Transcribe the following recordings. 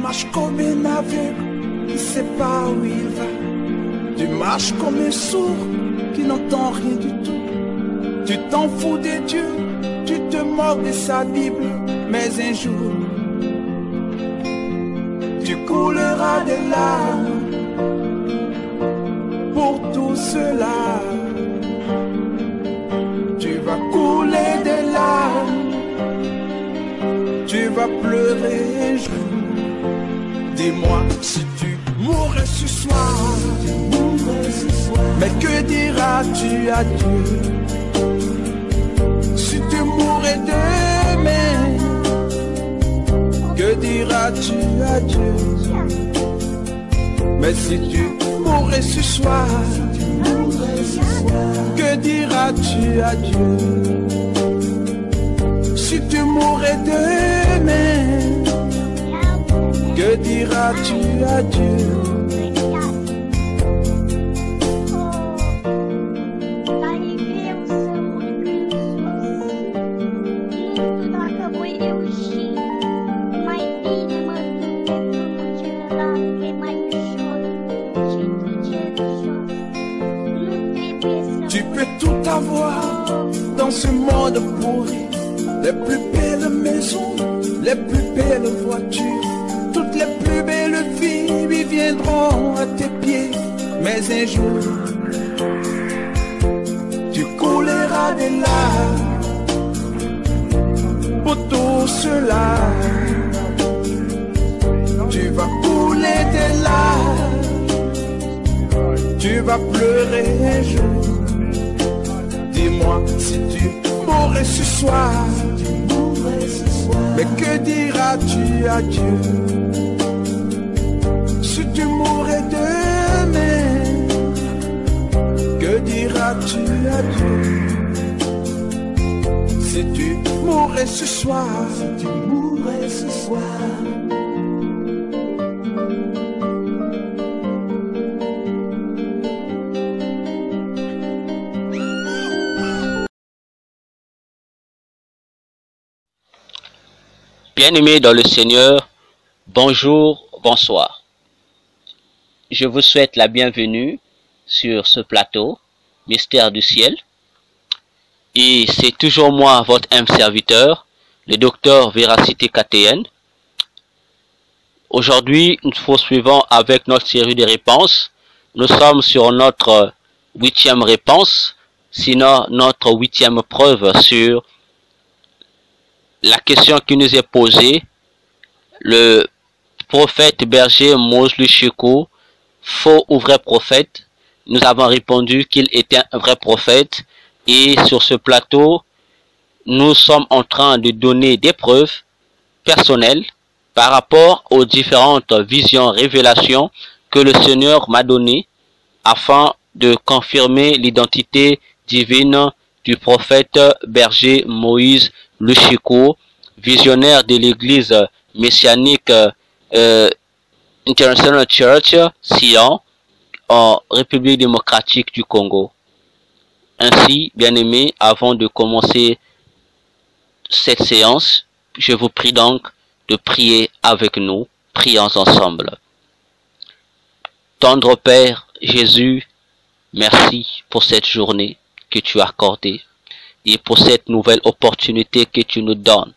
marches comme un aveugle qui ne sait pas où il va. Tu marches comme un sourd qui n'entend rien du tout. Tu t'en fous de Dieu, tu te moques de sa Bible. Mais un jour, tu couleras des larmes pour tout cela. Tu vas couler des larmes, tu vas pleurer un jour. Dis-moi si tu mourrais ce soir, mais que diras-tu à Dieu? Si tu mourrais demain, que diras-tu à Dieu? Mais si tu mourrais ce soir, que diras-tu à Dieu? Si tu mourrais demain, que diras-tu à Dieu? Tu peux tout avoir dans ce monde pourri. Les plus belles maisons, les plus belles voitures, toutes les plus belles filles viendront à tes pieds. Mais un jour, tu couleras des larmes pour tout cela. Tu vas couler des larmes, tu vas pleurer un jour. Dis-moi si tu mourrais ce soir, mais que diras-tu à Dieu? Si tu mourrais demain, que diras-tu à Dieu? Si tu mourrais ce soir, Bien-aimés dans le Seigneur, bonjour, bonsoir. Je vous souhaite la bienvenue sur ce plateau, Mystère du Ciel. Et c'est toujours moi, votre humble serviteur, le docteur Véracité KTN. Aujourd'hui, nous poursuivons avec notre série de réponses. Nous sommes sur notre 8e réponse, sinon notre 8e preuve sur la question qui nous est posée. Le prophète berger Moïse Lushiko, faux ou vrai prophète? Nous avons répondu qu'il était un vrai prophète. Et sur ce plateau, nous sommes en train de donner des preuves personnelles par rapport aux différentes visions, révélations que le Seigneur m'a données afin de confirmer l'identité divine du prophète berger Moïse Lushiko, visionnaire de l'église messianique International Church, Sion, en République démocratique du Congo. Ainsi, bien-aimés, avant de commencer cette séance, je vous prie donc de prier avec nous. Prions ensemble. Tendre Père Jésus, merci pour cette journée que tu as accordée et pour cette nouvelle opportunité que tu nous donnes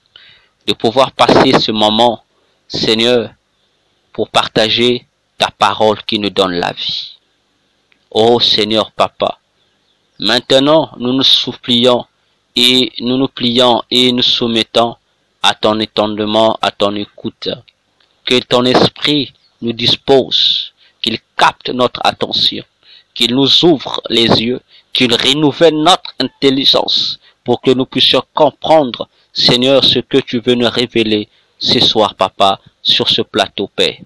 de pouvoir passer ce moment, Seigneur, pour partager ta parole qui nous donne la vie. Oh Seigneur Papa, maintenant nous nous supplions et nous nous plions et nous soumettons à ton étendement, à ton écoute. Que ton esprit nous dispose, qu'il capte notre attention, qu'il nous ouvre les yeux, qu'il renouvelle notre intelligence pour que nous puissions comprendre, Seigneur, ce que tu veux nous révéler ce soir, Papa, sur ce plateau, Père.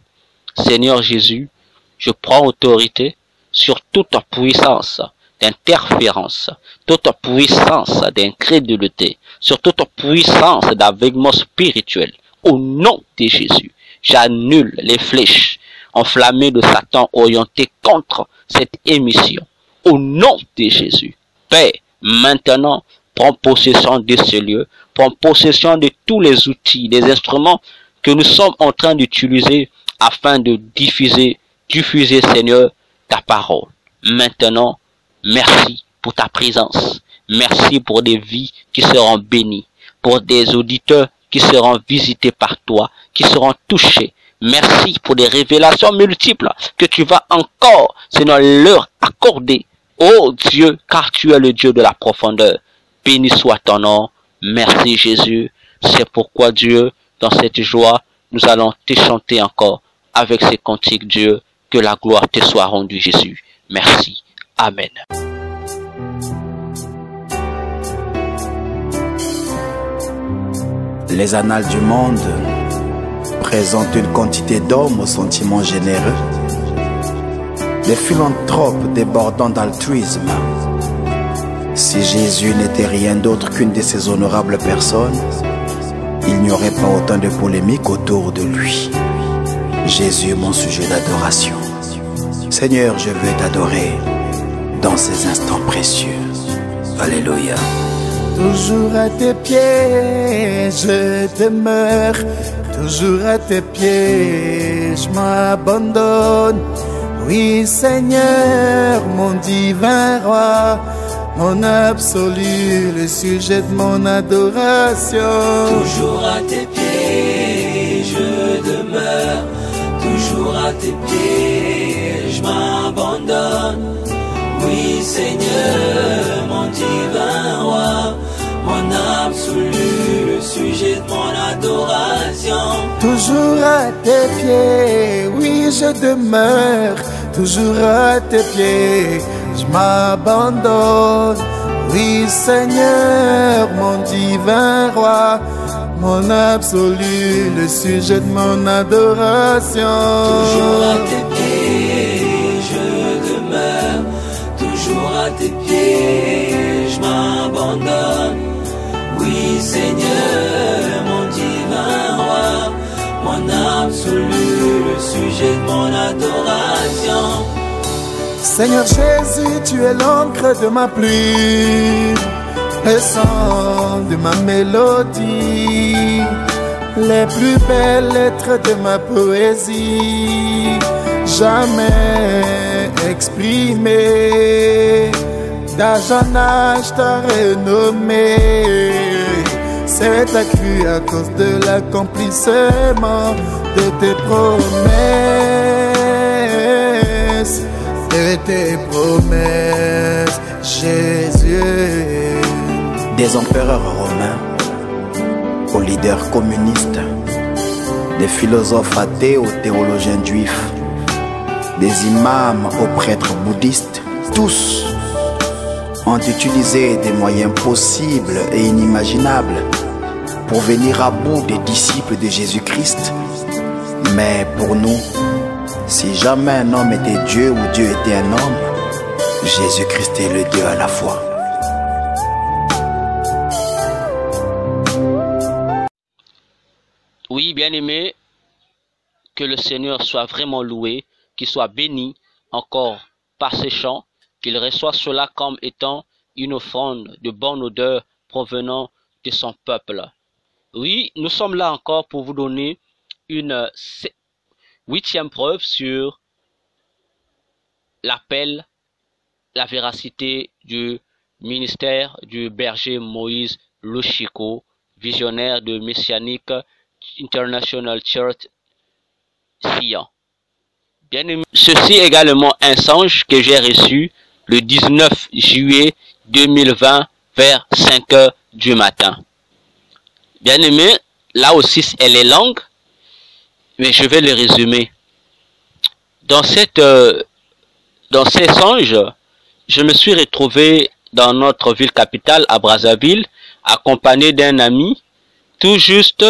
Seigneur Jésus, je prends autorité sur toute puissance d'interférence, toute puissance d'incrédulité, sur toute puissance d'aveuglement spirituel. Au nom de Jésus, j'annule les flèches enflammées de Satan orientées contre cette émission. Au nom de Jésus, Père, maintenant, prends possession de ce lieu, prends possession de tous les outils, des instruments que nous sommes en train d'utiliser afin de diffuser, Seigneur, ta parole. Maintenant, merci pour ta présence. Merci pour des vies qui seront bénies, pour des auditeurs qui seront visités par toi, qui seront touchés. Merci pour des révélations multiples que tu vas encore, Seigneur, leur accorder. Oh Dieu, car tu es le Dieu de la profondeur. Béni soit ton nom. Merci Jésus. C'est pourquoi Dieu, dans cette joie, nous allons te chanter encore avec ces cantiques, Dieu. Que la gloire te soit rendue, Jésus. Merci. Amen. Les annales du monde présentent une quantité d'hommes aux sentiments généreux, des philanthropes débordant d'altruisme. Si Jésus n'était rien d'autre qu'une de ces honorables personnes, il n'y aurait pas autant de polémiques autour de lui. Jésus est mon sujet d'adoration. Seigneur, je veux t'adorer dans ces instants précieux. Alléluia. Toujours à tes pieds, je demeure. Toujours à tes pieds, je m'abandonne. Oui, Seigneur, mon divin roi, mon absolu, le sujet de mon adoration. Toujours à tes pieds, je demeure. Toujours à tes pieds, je m'abandonne. Oui, Seigneur, mon divin roi, mon absolu, le sujet de mon adoration. Toujours à tes pieds, oui, je demeure. Toujours à tes pieds, je m'abandonne. Oui, Seigneur, mon divin roi, mon absolu, le sujet de mon adoration. Toujours à tes pieds, je demeure. Toujours à tes pieds, je m'abandonne. Oui, Seigneur, mon divin roi, mon absolu, le sujet de mon adoration. Seigneur Jésus, tu es l'encre de ma plume, le sang de ma mélodie, les plus belles lettres de ma poésie, jamais exprimées. D'âge en âge t'as renommé, c'est accru à cause de l'accomplissement de tes promesses. De tes promesses, Jésus. Des empereurs romains aux leaders communistes, des philosophes athées aux théologiens juifs, des imams aux prêtres bouddhistes, tous ont utilisé des moyens possibles et inimaginables pour venir à bout des disciples de Jésus-Christ. Mais pour nous, si jamais un homme était Dieu ou Dieu était un homme, Jésus-Christ est le Dieu à la fois. Oui, bien-aimé, que le Seigneur soit vraiment loué, qu'il soit béni encore par ces chants, qu'il reçoive cela comme étant une offrande de bonne odeur provenant de son peuple. Oui, nous sommes là encore pour vous donner une 8e preuve sur l'appel, la véracité du ministère du berger Moïse Louchiko, visionnaire de Messianic International Church Sion. Bien aimé, ceci est également un songe que j'ai reçu le 19 juillet 2020 vers 5 heures du matin. Bien aimé, là aussi elle est longue, mais je vais le résumer. Dans ces songes, je me suis retrouvé dans notre ville capitale, à Brazzaville, accompagné d'un ami, tout juste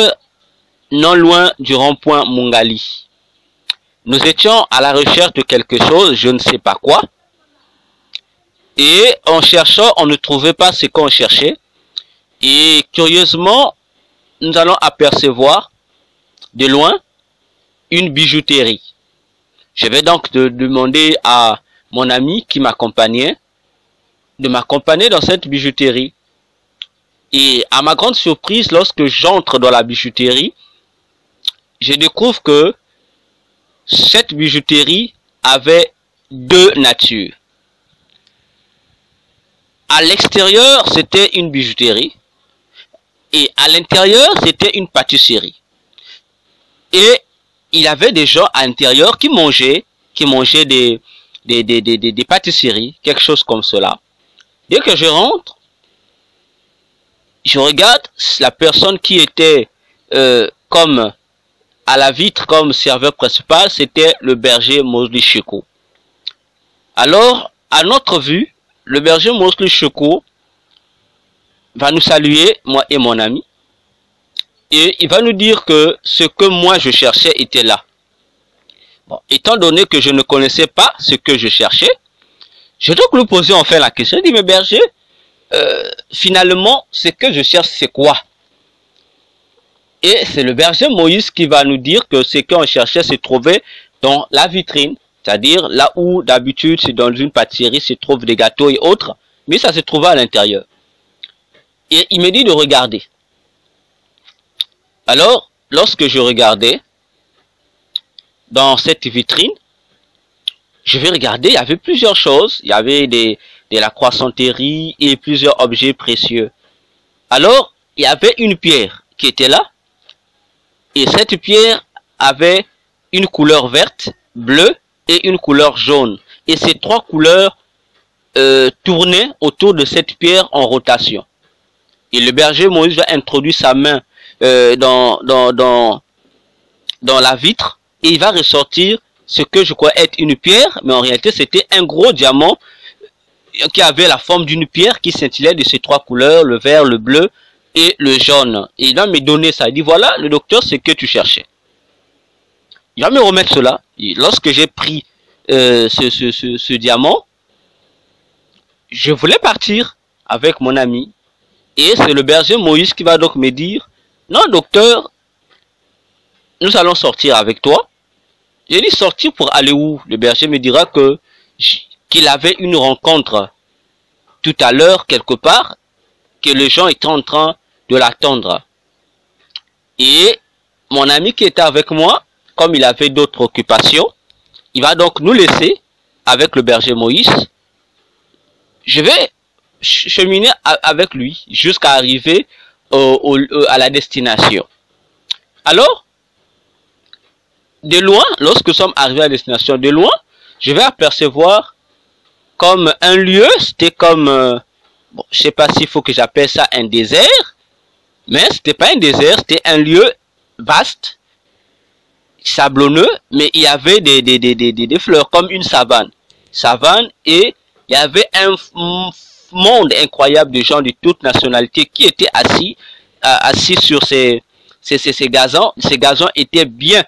non loin du rond-point Mungali. Nous étions à la recherche de quelque chose, je ne sais pas quoi, et en cherchant, on ne trouvait pas ce qu'on cherchait, et curieusement, nous allons apercevoir de loin une bijouterie. Je vais donc demander à mon ami qui m'accompagnait de m'accompagner dans cette bijouterie. Et à ma grande surprise, lorsque j'entre dans la bijouterie, je découvre que cette bijouterie avait deux natures. À l'extérieur, c'était une bijouterie et à l'intérieur, c'était une pâtisserie. Et il y avait des gens à l'intérieur qui mangeaient des pâtisseries, quelque chose comme cela. Dès que je rentre, je regarde la personne qui était comme à la vitre comme serveur principal, c'était le berger Mosley Cheko. Alors, à notre vue, le berger Mosley Cheko va nous saluer, moi et mon ami, et il va nous dire que ce que moi je cherchais était là. Bon, étant donné que je ne connaissais pas ce que je cherchais, je dois lui poser enfin la question. Je dis, mais berger, finalement, ce que je cherche, c'est quoi? Et c'est le berger Moïse qui va nous dire que ce qu'on cherchait se trouvait dans la vitrine, c'est-à-dire là où d'habitude c'est dans une pâtisserie se trouvent des gâteaux et autres, mais ça se trouvait à l'intérieur. Et il me dit de regarder. Alors, lorsque je regardais dans cette vitrine, je vais regarder, il y avait plusieurs choses. Il y avait de la croissanterie et plusieurs objets précieux. Alors, il y avait une pierre qui était là. Et cette pierre avait une couleur verte, bleue et une couleur jaune. Et ces trois couleurs tournaient autour de cette pierre en rotation. Et le berger Moïse va introduire sa main dans la vitre et il va ressortir ce que je crois être une pierre, mais en réalité c'était un gros diamant qui avait la forme d'une pierre qui scintillait de ces trois couleurs, le vert, le bleu et le jaune. Et il va me donner ça. Il dit, voilà, le docteur, c'est que tu cherchais. Il va me remettre cela. Et lorsque j'ai pris ce diamant, je voulais partir avec mon ami. Et c'est le berger Moïse qui va donc me dire, non, docteur, nous allons sortir avec toi. J'ai dit, sortir pour aller où? Le berger me dira qu'il avait une rencontre tout à l'heure quelque part, que les gens étaient en train de l'attendre. Et mon ami qui était avec moi, comme il avait d'autres occupations, il va donc nous laisser avec le berger Moïse. Je vais cheminer avec lui jusqu'à arriver à la destination. Alors, de loin, lorsque nous sommes arrivés à la destination, de loin, je vais apercevoir comme un lieu, c'était comme, bon, je sais pas s'il faut que j'appelle ça un désert, mais c'était pas un désert, c'était un lieu vaste, sablonneux, mais il y avait des fleurs comme une savane. Et il y avait un monde incroyable de gens de toutes nationalités qui étaient assis sur ces gazons. Ces gazons étaient bien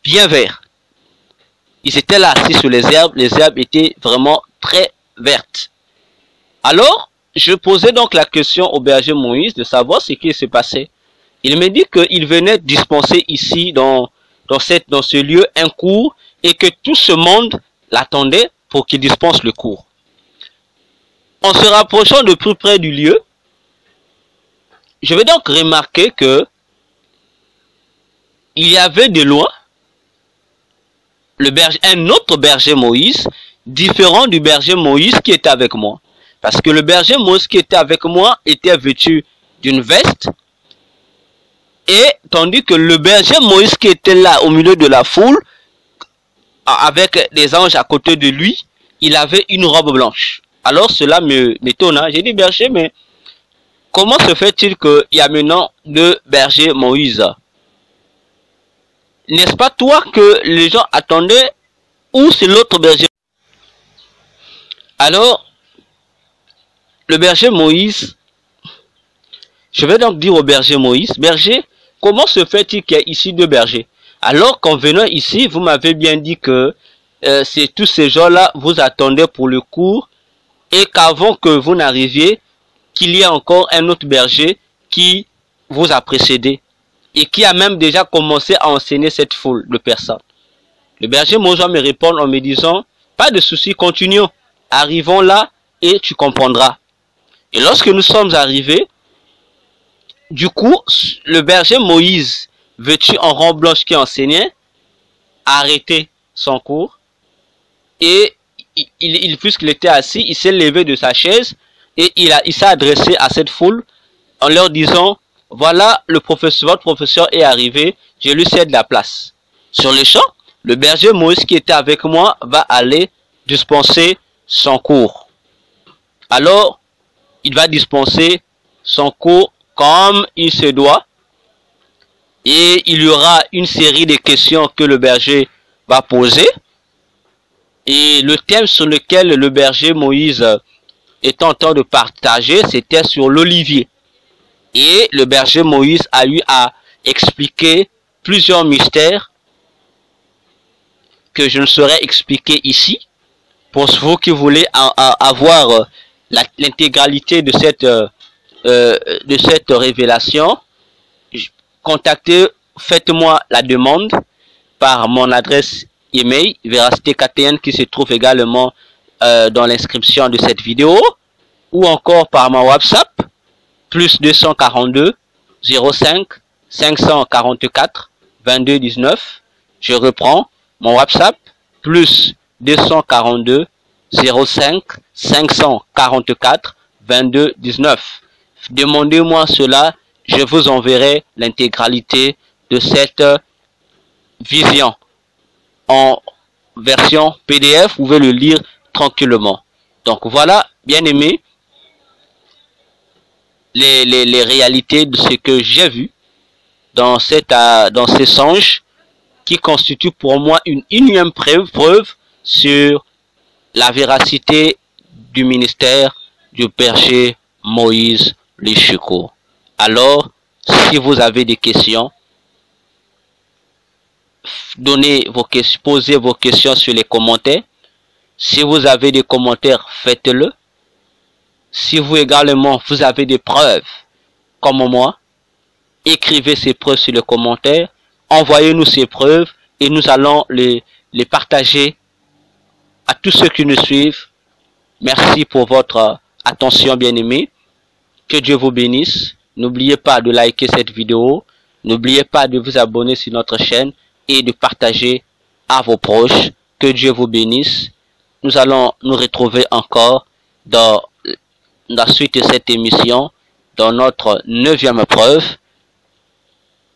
verts. Ils étaient là assis sur les herbes étaient vraiment très vertes. Alors, je posais donc la question au berger Moïse de savoir ce qui se passait. Il me dit qu'il venait dispenser ici, dans ce lieu, un cours et que tout ce monde l'attendait pour qu'il dispense le cours. En se rapprochant de plus près du lieu, je vais donc remarquer que il y avait de loin un autre berger Moïse, différent du berger Moïse qui était avec moi. Parce que le berger Moïse qui était avec moi était vêtu d'une veste, et tandis que le berger Moïse qui était là au milieu de la foule, avec des anges à côté de lui, il avait une robe blanche. Alors cela m'étonne. J'ai dit, berger, mais comment se fait-il qu'il y a maintenant deux bergers Moïse? N'est-ce pas toi que les gens attendaient, ou c'est l'autre berger? Alors, le berger Moïse, je vais donc dire au berger Moïse, berger, comment se fait-il qu'il y a ici deux bergers? Alors qu'en venant ici, vous m'avez bien dit que c'est tous ces gens-là vous attendaient pour le cours, et qu'avant que vous n'arriviez, qu'il y ait encore un autre berger qui vous a précédé et qui a même déjà commencé à enseigner cette foule de personnes. Le berger Moïse me répond en me disant, pas de souci, continuons, arrivons là et tu comprendras. Et lorsque nous sommes arrivés, du coup, le berger Moïse vêtu en robe blanche qui enseignait, a arrêté son cours et puisqu'il était assis, il s'est levé de sa chaise et il s'est adressé à cette foule en leur disant: voilà, votre professeur est arrivé, je lui cède la place. Sur le champ, le berger Moïse qui était avec moi va aller dispenser son cours. Alors, il va dispenser son cours comme il se doit. Et il y aura une série de questions que le berger va poser. Et le thème sur lequel le berger Moïse est en train de partager, c'était sur l'olivier. Et le berger Moïse a eu à expliquer plusieurs mystères que je ne saurais expliquer ici. Pour vous qui voulez avoir l'intégralité de cette révélation, contactez, faites-moi la demande par mon adresse email VeracitéKTN qui se trouve également dans l'inscription de cette vidéo, ou encore par mon WhatsApp plus 242 05 544 22 19. Je reprends mon WhatsApp plus 242 05 544 22 19. Demandez-moi cela, je vous enverrai l'intégralité de cette vision en version PDF. Vous pouvez le lire tranquillement. Donc voilà, bien aimé, les réalités de ce que j'ai vu dans ces songes, qui constituent pour moi une énième preuve sur la véracité du ministère du berger Moïse Lichiko. Alors, si vous avez des questions, posez vos questions sur les commentaires. Si vous avez des commentaires, faites-le. Si vous également, vous avez des preuves, comme moi, écrivez ces preuves sur les commentaires. Envoyez-nous ces preuves et nous allons les partager à tous ceux qui nous suivent. Merci pour votre attention, bien-aimés. Que Dieu vous bénisse. N'oubliez pas de liker cette vidéo. N'oubliez pas de vous abonner sur notre chaîne et de partager à vos proches. Que Dieu vous bénisse. Nous allons nous retrouver encore dans la suite de cette émission, dans notre 9e preuve.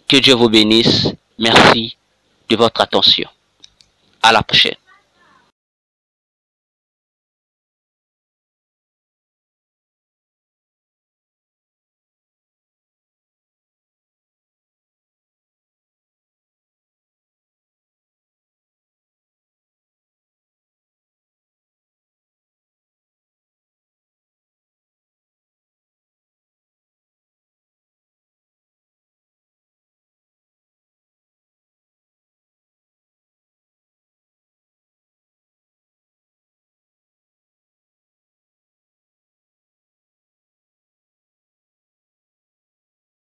Que Dieu vous bénisse. Merci de votre attention. À la prochaine.